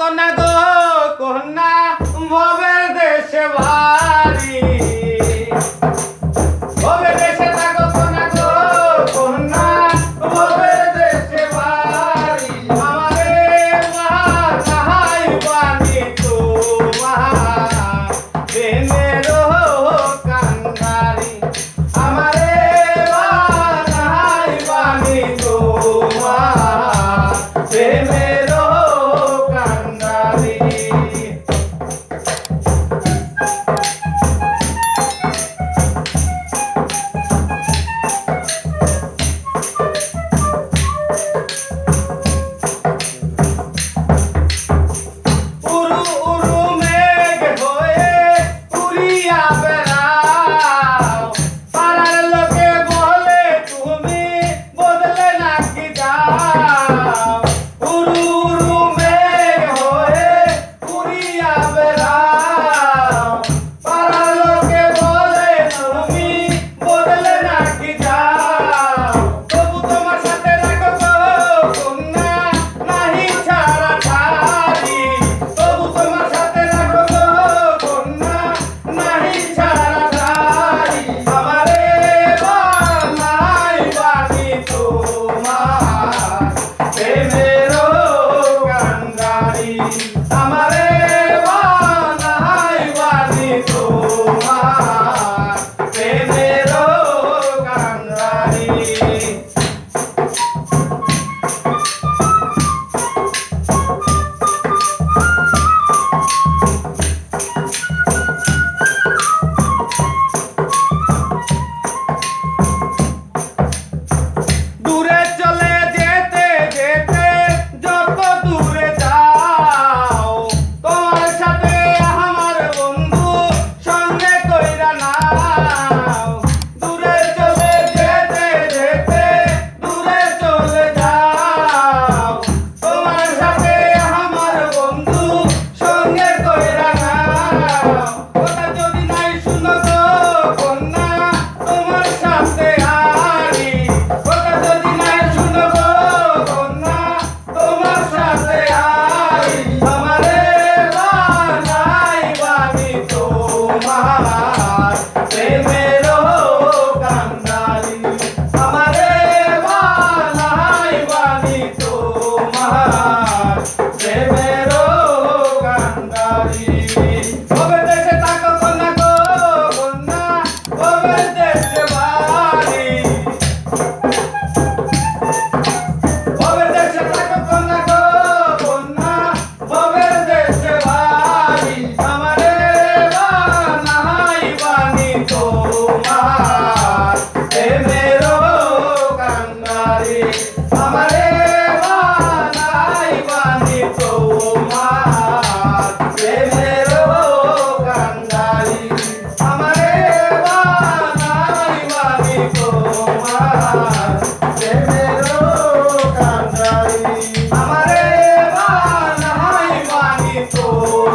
কোনা গো কোনা ভবের দেশে ভারী ভবের দেশে থাকো কোনা গো কোনা ভবের দেশে ভারী আমারে নাহাই বানি তোমার প্রেমেরও কান্ডারি আমারে নাহাই বানি তোমার প্রেমেরও কান্ডারি আমারে বানাই বানি তোমার প্রেমেরও কান্ডারি দূরে চলে যেতে যেতে যত দূরে যাও তোমার সাথে আমার বন্ধু সঙ্গে কইরা নাও দূরে চলে যেতে যেতে দূরে চলে যাও তোমার সাথে আমার বন্ধু সঙ্গে কইরা নাও কথা যদি নাই শুনো গো কন্যা তোমার সাথে আরি কথা যদি নাই শুনো গো কন্যা তোমার সাথে আরি আমারে বানাই বানি তোমার প্রেমেরও কান্ডারি আমারে বানাই বানি তোমার প্রেমেরও কান্ডারি ভবের দেশে থাকো কন্যা গো কন্যা ভবের দেশে বাড়ি ভবের দেশে থাকো কন্যা গো কন্যা ভবের দেশে বাড়ি আমারে বানাই বানি তোমার প্রেমেরও কান্ডারি আমারে বানাই বানি তোমার প্রেমেরও কান্ডারি আমারে বানাই বানি তোমার প্রেমেরও কান্ডারি আমারে বানাই বানি তোমার